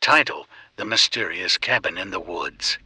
Title: The Mysterious Cabin in the Woods.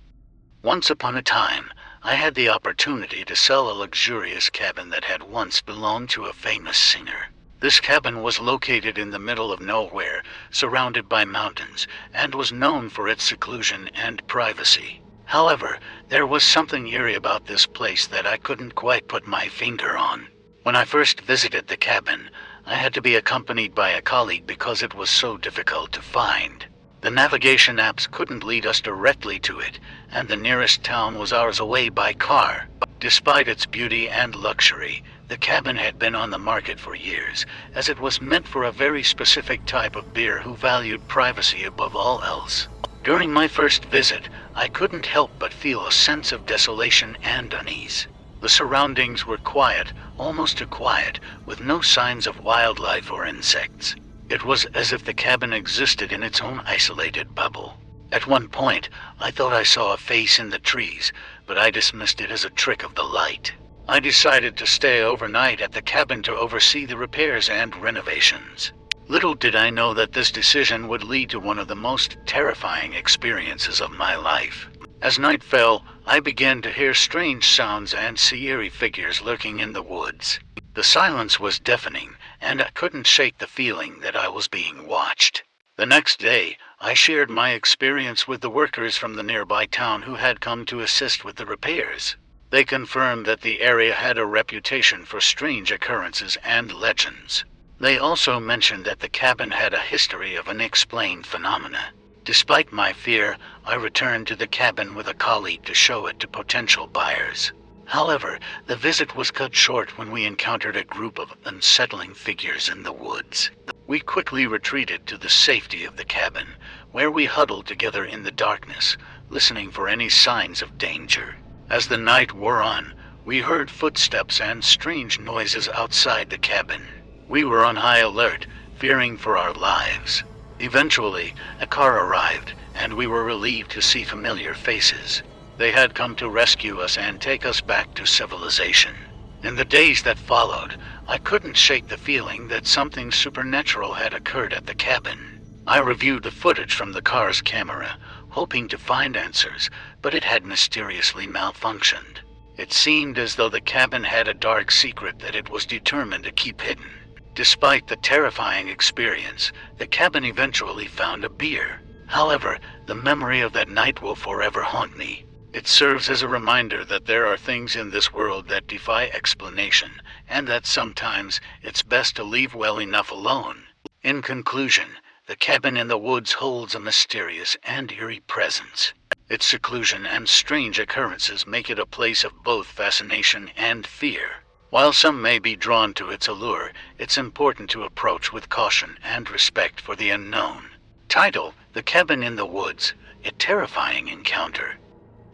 Once upon a time, I had the opportunity to sell a luxurious cabin that had once belonged to a famous singer. This cabin was located in the middle of nowhere, surrounded by mountains, and was known for its seclusion and privacy. However, there was something eerie about this place that I couldn't quite put my finger on. When I first visited the cabin, I had to be accompanied by a colleague because it was so difficult to find. The navigation apps couldn't lead us directly to it, and the nearest town was hours away by car. Despite its beauty and luxury, the cabin had been on the market for years, as it was meant for a very specific type of beer who valued privacy above all else. During my first visit, I couldn't help but feel a sense of desolation and unease. The surroundings were quiet, almost too quiet, with no signs of wildlife or insects. It was as if the cabin existed in its own isolated bubble. At one point, I thought I saw a face in the trees, but I dismissed it as a trick of the light. I decided to stay overnight at the cabin to oversee the repairs and renovations. Little did I know that this decision would lead to one of the most terrifying experiences of my life. As night fell, I began to hear strange sounds and see eerie figures lurking in the woods. The silence was deafening, and I couldn't shake the feeling that I was being watched. The next day, I shared my experience with the workers from the nearby town who had come to assist with the repairs. They confirmed that the area had a reputation for strange occurrences and legends. They also mentioned that the cabin had a history of unexplained phenomena. Despite my fear, I returned to the cabin with a colleague to show it to potential buyers. However, the visit was cut short when we encountered a group of unsettling figures in the woods. We quickly retreated to the safety of the cabin, where we huddled together in the darkness, listening for any signs of danger. As the night wore on, we heard footsteps and strange noises outside the cabin. We were on high alert, fearing for our lives. Eventually, a car arrived, and we were relieved to see familiar faces. They had come to rescue us and take us back to civilization. In the days that followed, I couldn't shake the feeling that something supernatural had occurred at the cabin. I reviewed the footage from the car's camera, hoping to find answers, but it had mysteriously malfunctioned. It seemed as though the cabin had a dark secret that it was determined to keep hidden. Despite the terrifying experience, the cabin eventually found a beer. However, the memory of that night will forever haunt me. It serves as a reminder that there are things in this world that defy explanation, and that sometimes it's best to leave well enough alone. In conclusion, the cabin in the woods holds a mysterious and eerie presence. Its seclusion and strange occurrences make it a place of both fascination and fear. While some may be drawn to its allure, it's important to approach with caution and respect for the unknown. Title: The Cabin in the Woods, a Terrifying Encounter.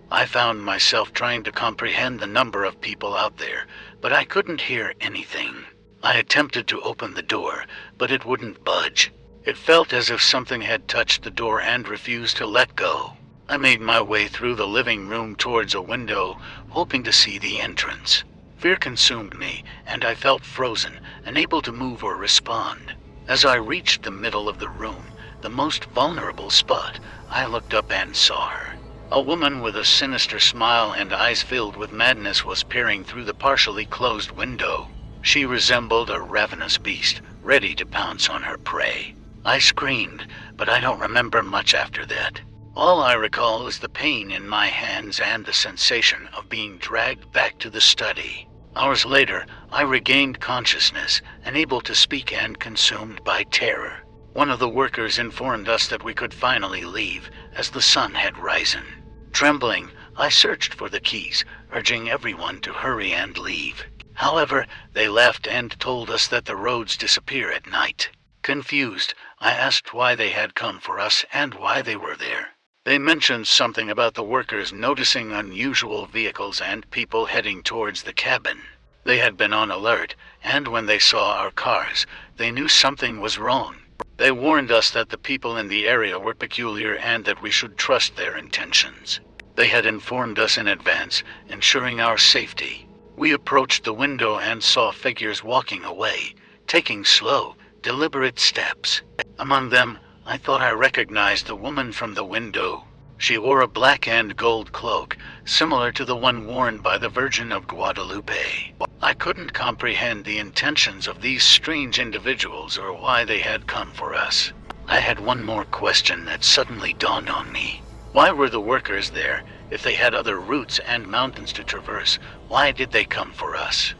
I found myself trying to comprehend the number of people out there, but I couldn't hear anything. I attempted to open the door, but it wouldn't budge. It felt as if something had touched the door and refused to let go. I made my way through the living room towards a window, hoping to see the entrance. Fear consumed me, and I felt frozen, unable to move or respond. As I reached the middle of the room, the most vulnerable spot, I looked up and saw her. A woman with a sinister smile and eyes filled with madness was peering through the partially closed window. She resembled a ravenous beast, ready to pounce on her prey. I screamed, but I don't remember much after that. All I recall is the pain in my hands and the sensation of being dragged back to the study. Hours later, I regained consciousness, unable to speak and consumed by terror. One of the workers informed us that we could finally leave, as the sun had risen. Trembling, I searched for the keys, urging everyone to hurry and leave. However, they left and told us that the roads disappear at night. Confused, I asked why they had come for us and why they were there. They mentioned something about the workers noticing unusual vehicles and people heading towards the cabin. They had been on alert, and when they saw our cars, they knew something was wrong. They warned us that the people in the area were peculiar and that we should trust their intentions. They had informed us in advance, ensuring our safety. We approached the window and saw figures walking away, taking slow, deliberate steps. Among them, I thought I recognized the woman from the window. She wore a black and gold cloak, similar to the one worn by the Virgin of Guadalupe. I couldn't comprehend the intentions of these strange individuals or why they had come for us. I had one more question that suddenly dawned on me. Why were the workers there? If they had other routes and mountains to traverse, why did they come for us?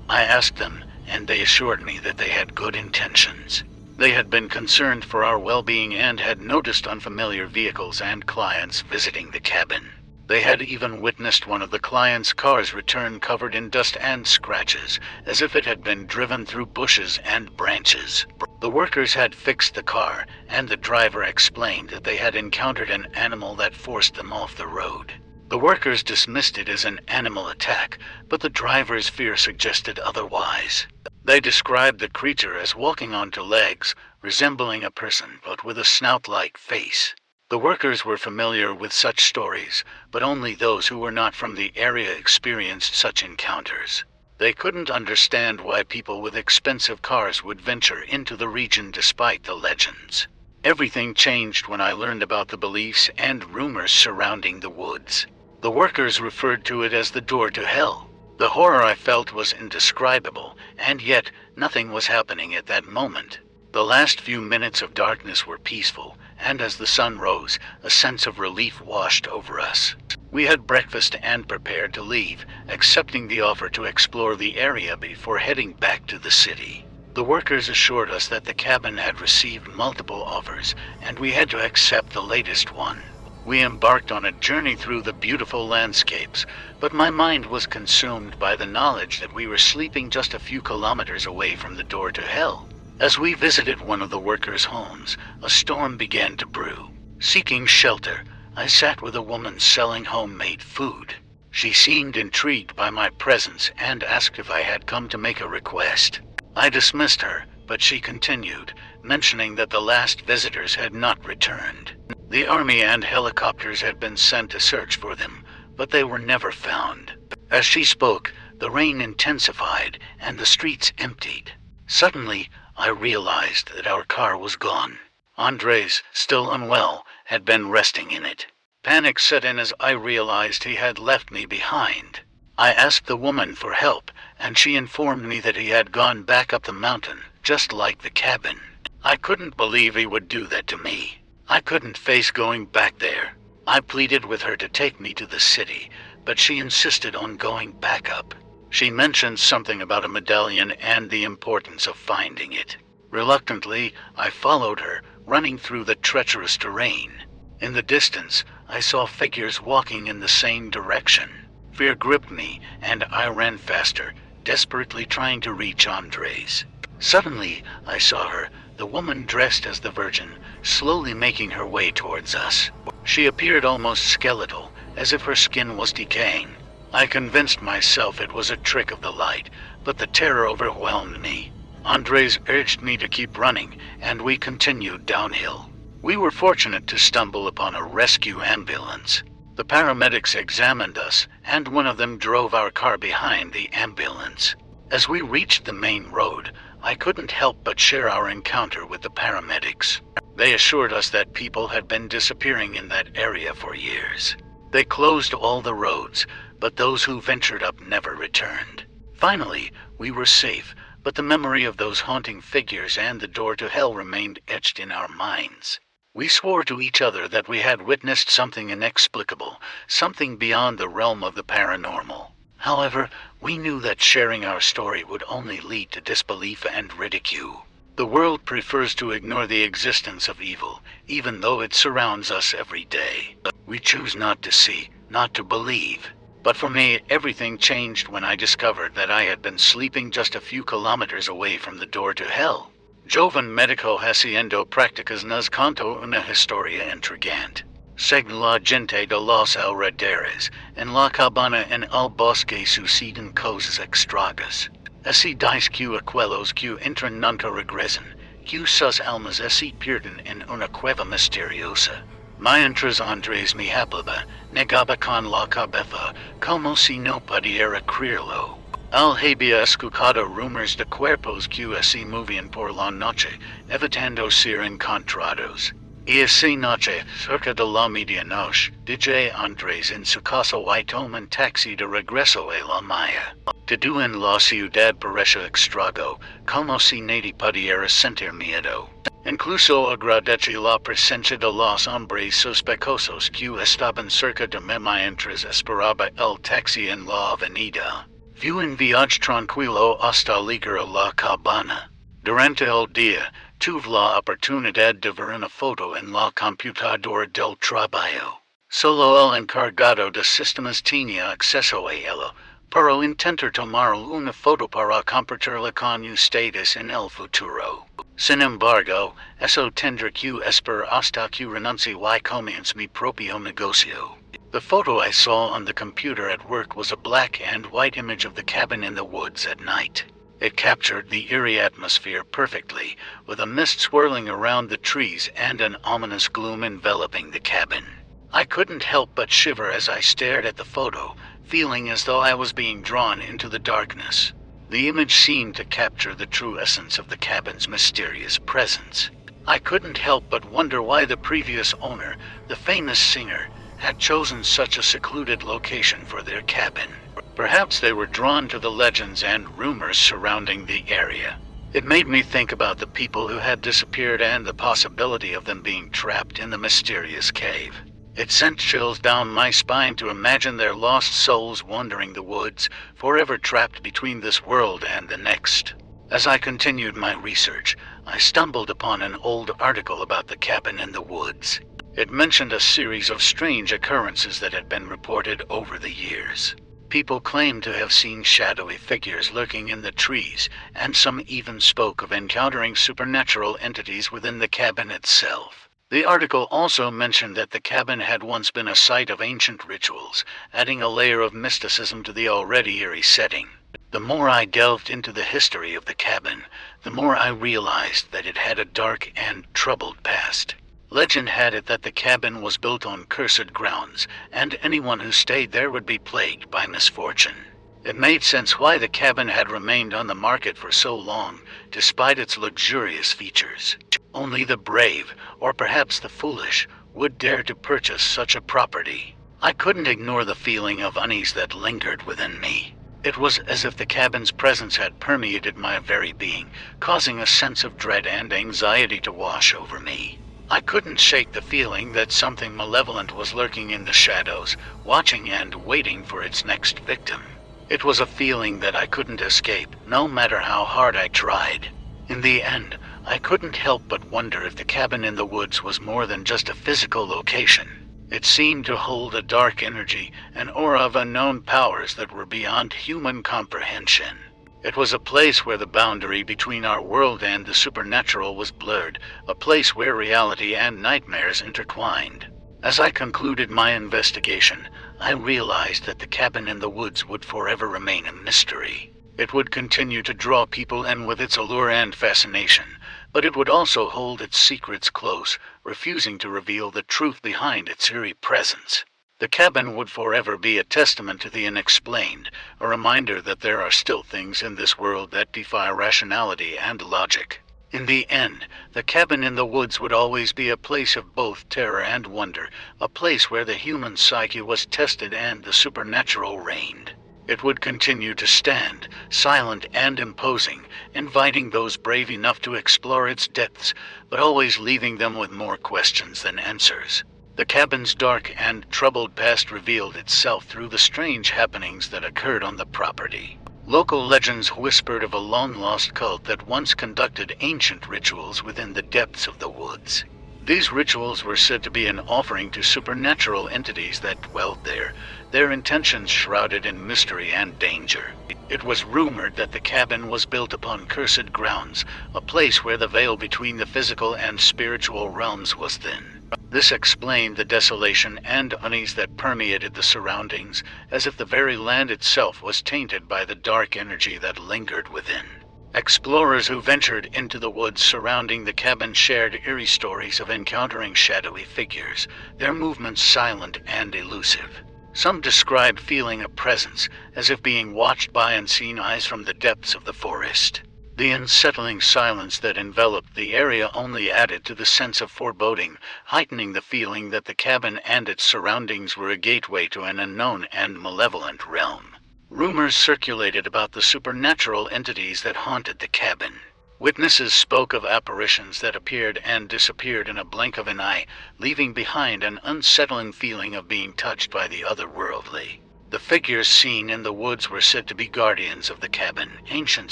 I asked them, and they assured me that they had good intentions. They had been concerned for our well-being and had noticed unfamiliar vehicles and clients visiting the cabin. They had even witnessed one of the clients' cars return covered in dust and scratches, as if it had been driven through bushes and branches. The workers had fixed the car, and the driver explained that they had encountered an animal that forced them off the road. The workers dismissed it as an animal attack, but the driver's fear suggested otherwise. They described the creature as walking on two legs, resembling a person but with a snout-like face. The workers were familiar with such stories, but only those who were not from the area experienced such encounters. They couldn't understand why people with expensive cars would venture into the region despite the legends. Everything changed when I learned about the beliefs and rumors surrounding the woods. The workers referred to it as the door to hell. The horror I felt was indescribable, and yet nothing was happening at that moment. The last few minutes of darkness were peaceful, and as the sun rose, a sense of relief washed over us. We had breakfast and prepared to leave, accepting the offer to explore the area before heading back to the city. The workers assured us that the cabin had received multiple offers, and we had to accept the latest one. We embarked on a journey through the beautiful landscapes, but my mind was consumed by the knowledge that we were sleeping just a few kilometers away from the door to hell. As we visited one of the workers' homes, a storm began to brew. Seeking shelter, I sat with a woman selling homemade food. She seemed intrigued by my presence and asked if I had come to make a request. I dismissed her, but she continued, mentioning that the last visitors had not returned. The army and helicopters had been sent to search for them, but they were never found. As she spoke, the rain intensified and the streets emptied. Suddenly, I realized that our car was gone. Andres, still unwell, had been resting in it. Panic set in as I realized he had left me behind. I asked the woman for help, and she informed me that he had gone back up the mountain, just like the cabin. I couldn't believe he would do that to me. I couldn't face going back there. I pleaded with her to take me to the city, but she insisted on going back up. She mentioned something about a medallion and the importance of finding it. Reluctantly, I followed her, running through the treacherous terrain. In the distance, I saw figures walking in the same direction. Fear gripped me, and I ran faster, desperately trying to reach Andres. Suddenly, I saw her, the woman dressed as the Virgin, slowly making her way towards us. She appeared almost skeletal, as if her skin was decaying. I convinced myself it was a trick of the light, but the terror overwhelmed me. Andres urged me to keep running, and we continued downhill. We were fortunate to stumble upon a rescue ambulance. The paramedics examined us, and one of them drove our car behind the ambulance. As we reached the main road, I couldn't help but share our encounter with the paramedics. They assured us that people had been disappearing in that area for years. They closed all the roads, but those who ventured up never returned. Finally, we were safe, but the memory of those haunting figures and the door to hell remained etched in our minds. We swore to each other that we had witnessed something inexplicable, something beyond the realm of the paranormal. However, we knew that sharing our story would only lead to disbelief and ridicule. The world prefers to ignore the existence of evil, even though it surrounds us every day. We choose not to see, not to believe. But for me, everything changed when I discovered that I had been sleeping just a few kilometers away from the door to hell. Joven medico haciendo prácticas nos contó una historia intrigante. Según la gente de los alrededores, en la cabana en el bosque suceden cosas extrañas. Así dice que aquellos que entran nunca regresan, que sus almas se pierden en una cueva misteriosa. Mientras Andres me hablaba, negaba con la cabeza, como si no pudiera creerlo. Al había escuchado rumors de cuerpos que ese movían por la noche, evitando ser encontrados. Y esa noche, cerca de la medianoche, DJ Andrés en su casa y toman taxi de regreso a la Maya. Todo en la ciudad parece extraño, como si nadie pudiera sentir miedo. Incluso agradece la presencia de los hombres sospechosos que estaban cerca de mí mientras esperaba el taxi en la avenida. Fue un viaje tranquilo hasta llegar a la cabana. Durante el día, tuve la oportunidad de ver una foto en la computadora del trabajo. Solo el encargado de sistemas tenía acceso a ella, pero intentar tomar una foto para compartirla con ustedes en el futuro. Sin embargo, eso tendrá que esperar hasta que renuncie y comience mi propio negocio. The photo I saw on the computer at work was a black and white image of the cabin in the woods at night. It captured the eerie atmosphere perfectly, with a mist swirling around the trees and an ominous gloom enveloping the cabin. I couldn't help but shiver as I stared at the photo, feeling as though I was being drawn into the darkness. The image seemed to capture the true essence of the cabin's mysterious presence. I couldn't help but wonder why the previous owner, the famous singer, had chosen such a secluded location for their cabin. Perhaps they were drawn to the legends and rumors surrounding the area. It made me think about the people who had disappeared and the possibility of them being trapped in the mysterious cave. It sent chills down my spine to imagine their lost souls wandering the woods, forever trapped between this world and the next. As I continued my research, I stumbled upon an old article about the cabin in the woods. It mentioned a series of strange occurrences that had been reported over the years. People claimed to have seen shadowy figures lurking in the trees, and some even spoke of encountering supernatural entities within the cabin itself. The article also mentioned that the cabin had once been a site of ancient rituals, adding a layer of mysticism to the already eerie setting. The more I delved into the history of the cabin, the more I realized that it had a dark and troubled past. Legend had it that the cabin was built on cursed grounds, and anyone who stayed there would be plagued by misfortune. It made sense why the cabin had remained on the market for so long, despite its luxurious features. Only the brave, or perhaps the foolish, would dare to purchase such a property. I couldn't ignore the feeling of unease that lingered within me. It was as if the cabin's presence had permeated my very being, causing a sense of dread and anxiety to wash over me. I couldn't shake the feeling that something malevolent was lurking in the shadows, watching and waiting for its next victim. It was a feeling that I couldn't escape, no matter how hard I tried. In the end, I couldn't help but wonder if the cabin in the woods was more than just a physical location. It seemed to hold a dark energy, an aura of unknown powers that were beyond human comprehension. It was a place where the boundary between our world and the supernatural was blurred, a place where reality and nightmares intertwined. As I concluded my investigation, I realized that the cabin in the woods would forever remain a mystery. It would continue to draw people in with its allure and fascination, but it would also hold its secrets close, refusing to reveal the truth behind its eerie presence. The cabin would forever be a testament to the unexplained, a reminder that there are still things in this world that defy rationality and logic. In the end, the cabin in the woods would always be a place of both terror and wonder, a place where the human psyche was tested and the supernatural reigned. It would continue to stand, silent and imposing, inviting those brave enough to explore its depths, but always leaving them with more questions than answers. The cabin's dark and troubled past revealed itself through the strange happenings that occurred on the property. Local legends whispered of a long-lost cult that once conducted ancient rituals within the depths of the woods. These rituals were said to be an offering to supernatural entities that dwelled there, their intentions shrouded in mystery and danger. It was rumored that the cabin was built upon cursed grounds, a place where the veil between the physical and spiritual realms was thin. This explained the desolation and unease that permeated the surroundings, as if the very land itself was tainted by the dark energy that lingered within. Explorers who ventured into the woods surrounding the cabin shared eerie stories of encountering shadowy figures, their movements silent and elusive. Some describe feeling a presence, as if being watched by unseen eyes from the depths of the forest. The unsettling silence that enveloped the area only added to the sense of foreboding, heightening the feeling that the cabin and its surroundings were a gateway to an unknown and malevolent realm. Rumors circulated about the supernatural entities that haunted the cabin. Witnesses spoke of apparitions that appeared and disappeared in a blink of an eye, leaving behind an unsettling feeling of being touched by the otherworldly. The figures seen in the woods were said to be guardians of the cabin, ancient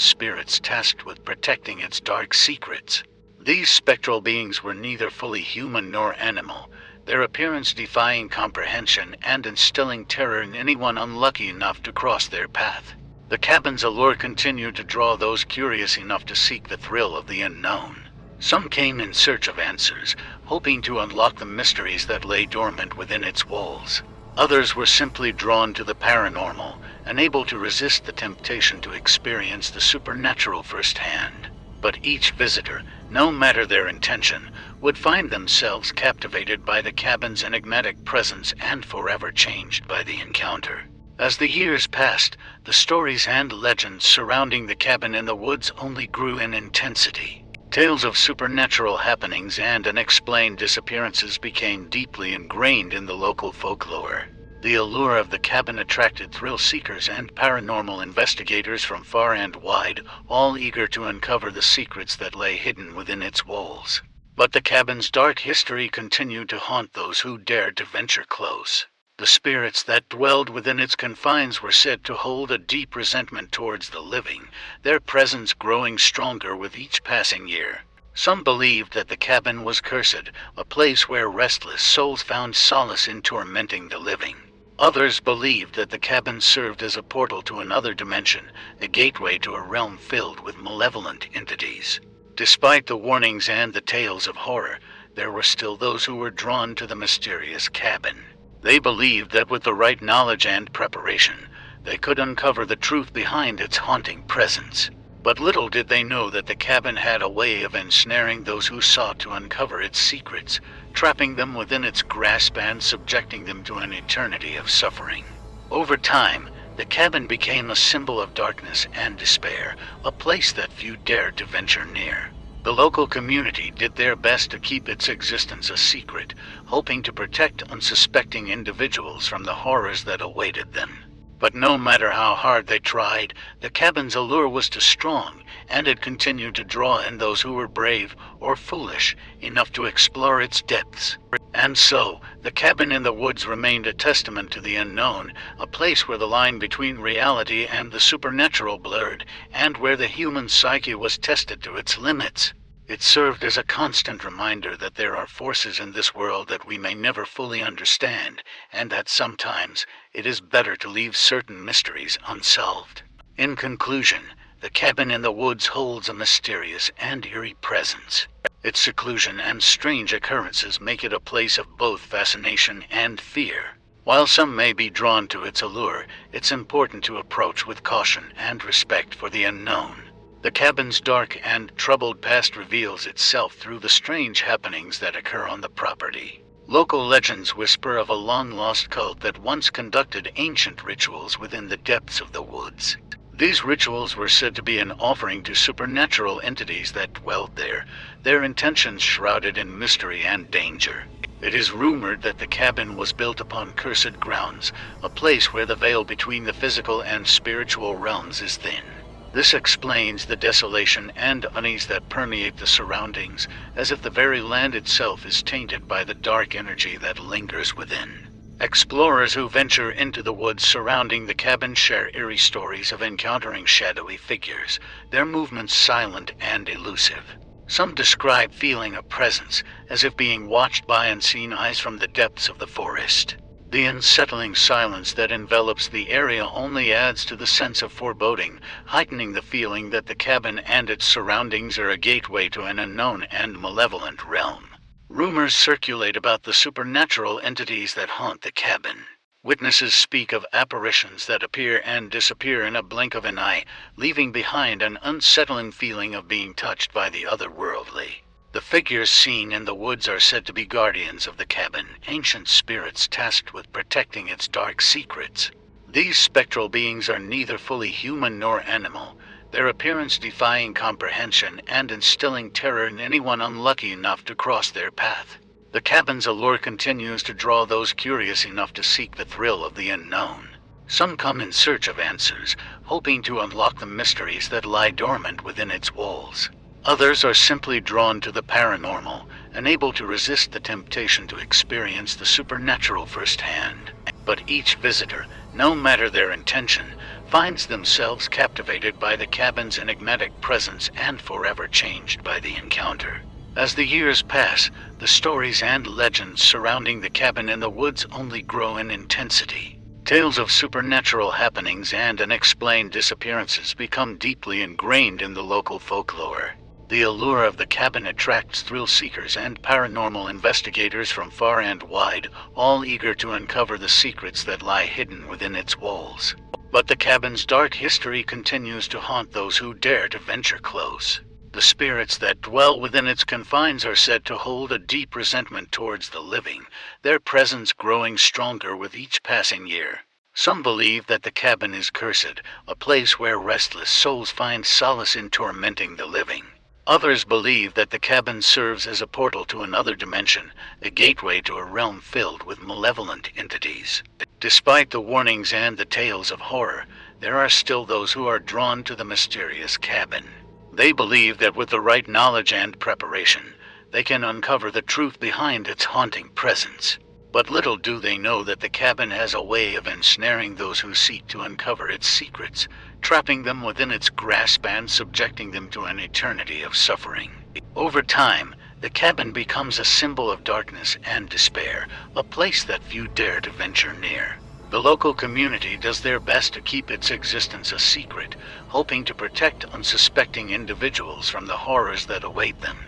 spirits tasked with protecting its dark secrets. These spectral beings were neither fully human nor animal, their appearance defying comprehension and instilling terror in anyone unlucky enough to cross their path. The cabin's allure continued to draw those curious enough to seek the thrill of the unknown. Some came in search of answers, hoping to unlock the mysteries that lay dormant within its walls. Others were simply drawn to the paranormal, unable to resist the temptation to experience the supernatural firsthand. But each visitor, no matter their intention, would find themselves captivated by the cabin's enigmatic presence and forever changed by the encounter. As the years passed, the stories and legends surrounding the cabin in the woods only grew in intensity. Tales of supernatural happenings and unexplained disappearances became deeply ingrained in the local folklore. The allure of the cabin attracted thrill-seekers and paranormal investigators from far and wide, all eager to uncover the secrets that lay hidden within its walls. But the cabin's dark history continued to haunt those who dared to venture close. The spirits that dwelled within its confines were said to hold a deep resentment towards the living, their presence growing stronger with each passing year. Some believed that the cabin was cursed, a place where restless souls found solace in tormenting the living. Others believed that the cabin served as a portal to another dimension, a gateway to a realm filled with malevolent entities. Despite the warnings and the tales of horror, there were still those who were drawn to the mysterious cabin. They believed that with the right knowledge and preparation, they could uncover the truth behind its haunting presence. But little did they know that the cabin had a way of ensnaring those who sought to uncover its secrets, trapping them within its grasp and subjecting them to an eternity of suffering. Over time, the cabin became a symbol of darkness and despair, a place that few dared to venture near. The local community did their best to keep its existence a secret, hoping to protect unsuspecting individuals from the horrors that awaited them. But no matter how hard they tried, the cabin's allure was too strong, and it continued to draw in those who were brave or foolish enough to explore its depths. And so, the cabin in the woods remained a testament to the unknown, a place where the line between reality and the supernatural blurred, and where the human psyche was tested to its limits. It served as a constant reminder that there are forces in this world that we may never fully understand, and that sometimes it is better to leave certain mysteries unsolved. In conclusion, the cabin in the woods holds a mysterious and eerie presence. Its seclusion and strange occurrences make it a place of both fascination and fear. While some may be drawn to its allure, it's important to approach with caution and respect for the unknown. The cabin's dark and troubled past reveals itself through the strange happenings that occur on the property. Local legends whisper of a long-lost cult that once conducted ancient rituals within the depths of the woods. These rituals were said to be an offering to supernatural entities that dwelled there, their intentions shrouded in mystery and danger. It is rumored that the cabin was built upon cursed grounds, a place where the veil between the physical and spiritual realms is thin. This explains the desolation and unease that permeate the surroundings, as if the very land itself is tainted by the dark energy that lingers within. Explorers who venture into the woods surrounding the cabin share eerie stories of encountering shadowy figures, their movements silent and elusive. Some describe feeling a presence, as if being watched by unseen eyes from the depths of the forest. The unsettling silence that envelops the area only adds to the sense of foreboding, heightening the feeling that the cabin and its surroundings are a gateway to an unknown and malevolent realm. Rumors circulate about the supernatural entities that haunt the cabin. Witnesses speak of apparitions that appear and disappear in a blink of an eye, leaving behind an unsettling feeling of being touched by the otherworldly. The figures seen in the woods are said to be guardians of the cabin, ancient spirits tasked with protecting its dark secrets. These spectral beings are neither fully human nor animal, their appearance defying comprehension and instilling terror in anyone unlucky enough to cross their path. The cabin's allure continues to draw those curious enough to seek the thrill of the unknown. Some come in search of answers, hoping to unlock the mysteries that lie dormant within its walls. Others are simply drawn to the paranormal, unable to resist the temptation to experience the supernatural firsthand. But each visitor, no matter their intention, finds themselves captivated by the cabin's enigmatic presence and forever changed by the encounter. As the years pass, the stories and legends surrounding the cabin in the woods only grow in intensity. Tales of supernatural happenings and unexplained disappearances become deeply ingrained in the local folklore. The allure of the cabin attracts thrill-seekers and paranormal investigators from far and wide, all eager to uncover the secrets that lie hidden within its walls. But the cabin's dark history continues to haunt those who dare to venture close. The spirits that dwell within its confines are said to hold a deep resentment towards the living, their presence growing stronger with each passing year. Some believe that the cabin is cursed, a place where restless souls find solace in tormenting the living. Others believe that the cabin serves as a portal to another dimension, a gateway to a realm filled with malevolent entities. Despite the warnings and the tales of horror, there are still those who are drawn to the mysterious cabin. They believe that with the right knowledge and preparation, they can uncover the truth behind its haunting presence. But little do they know that the cabin has a way of ensnaring those who seek to uncover its secrets, trapping them within its grasp and subjecting them to an eternity of suffering. Over time, the cabin becomes a symbol of darkness and despair, a place that few dare to venture near. The local community does their best to keep its existence a secret, hoping to protect unsuspecting individuals from the horrors that await them.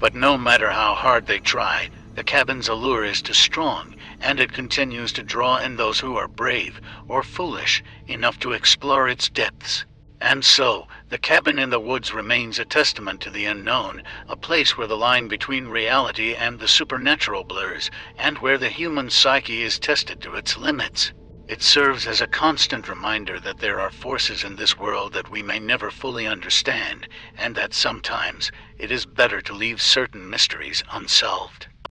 But no matter how hard they try, the cabin's allure is too strong, and it continues to draw in those who are brave or foolish enough to explore its depths. And so, the cabin in the woods remains a testament to the unknown, a place where the line between reality and the supernatural blurs, and where the human psyche is tested to its limits. It serves as a constant reminder that there are forces in this world that we may never fully understand, and that sometimes it is better to leave certain mysteries unsolved.